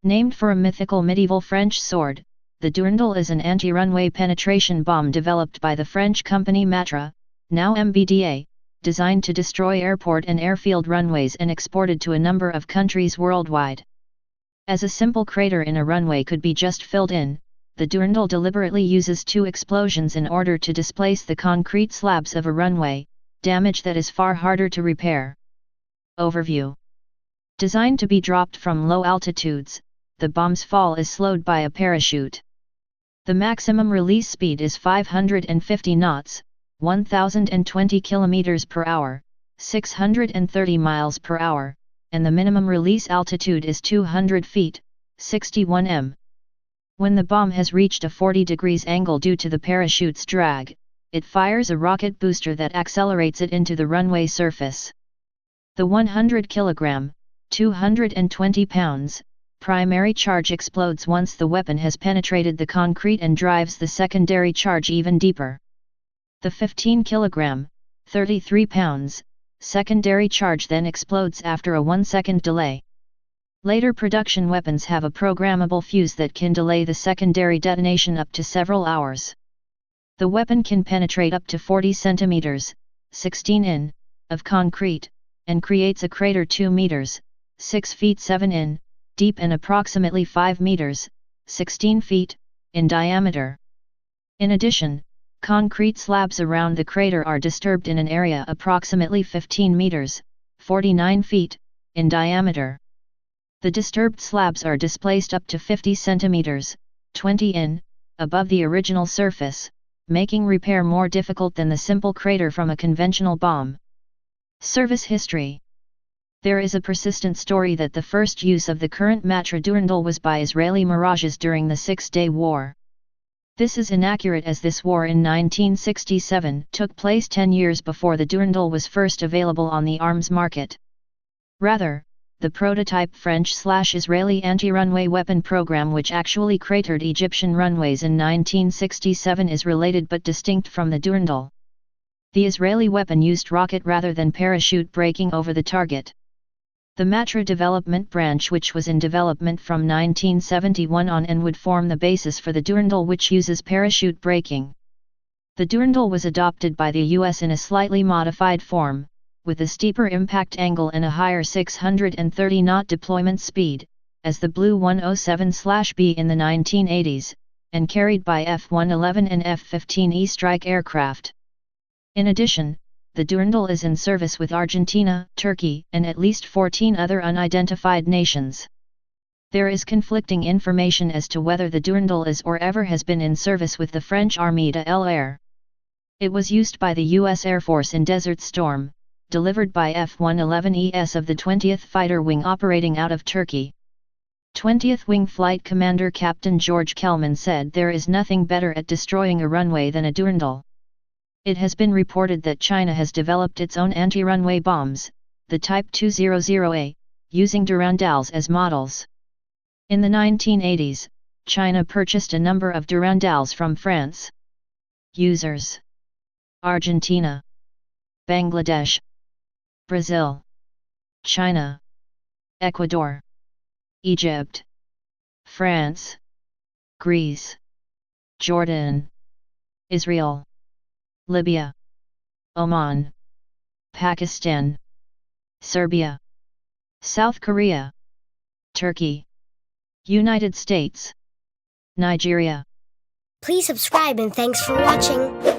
Named for a mythical medieval French sword, the Durandal is an anti-runway penetration bomb developed by the French company Matra, now MBDA, designed to destroy airport and airfield runways and exported to a number of countries worldwide. As a simple crater in a runway could be just filled in, the Durandal deliberately uses two explosions in order to displace the concrete slabs of a runway, damage that is far harder to repair. Overview. Designed to be dropped from low altitudes, the bomb's fall is slowed by a parachute. The maximum release speed is 550 knots, 1020 km per hour, 630 miles per hour, and the minimum release altitude is 200 feet, 61 m. When the bomb has reached a 40 degrees angle due to the parachute's drag, it fires a rocket booster that accelerates it into the runway surface. The 100 kg, 220 pounds, primary charge explodes once the weapon has penetrated the concrete and drives the secondary charge even deeper. The 15 kg, 33 pounds, secondary charge then explodes after a 1-second delay. Later production weapons have a programmable fuse that can delay the secondary detonation up to several hours. The weapon can penetrate up to 40 centimeters, 16 in, of concrete, and creates a crater 2 meters, 6 feet 7 in, deep and approximately 5 meters, 16 feet, in diameter. In addition, concrete slabs around the crater are disturbed in an area approximately 15 meters, 49 feet, in diameter. The disturbed slabs are displaced up to 50 centimeters, 20 in, above the original surface, making repair more difficult than the simple crater from a conventional bomb. Service history. There is a persistent story that the first use of the current Matra Durandal was by Israeli Mirages during the Six-Day War. This is inaccurate as this war in 1967 took place 10 years before the Durandal was first available on the arms market. Rather, the prototype French/Israeli anti-runway weapon program which actually cratered Egyptian runways in 1967 is related but distinct from the Durandal. The Israeli weapon used rocket rather than parachute braking over the target. The Matra development branch which was in development from 1971 on and would form the basis for the Durandal which uses parachute braking. The Durandal was adopted by the US in a slightly modified form, with a steeper impact angle and a higher 630 knot deployment speed, as the Blue 107/B in the 1980s, and carried by F-111 and F-15E strike aircraft. In addition, the Durandal is in service with Argentina, Turkey, and at least 14 other unidentified nations. There is conflicting information as to whether the Durandal is or ever has been in service with the French Armée de l'Air. It was used by the U.S. Air Force in Desert Storm, delivered by F-111Es of the 20th Fighter Wing operating out of Turkey. 20th Wing Flight Commander Captain George Kelman said there is nothing better at destroying a runway than a Durandal. It has been reported that China has developed its own anti-runway bombs, the Type 200A, using Durandals as models. In the 1980s, China purchased a number of Durandals from France. Users: Argentina, Bangladesh, Brazil, China, Ecuador, Egypt, France, Greece, Jordan, Israel, Libya, Oman, Pakistan, Serbia, South Korea, Turkey, United States, Nigeria. Please subscribe and thanks for watching.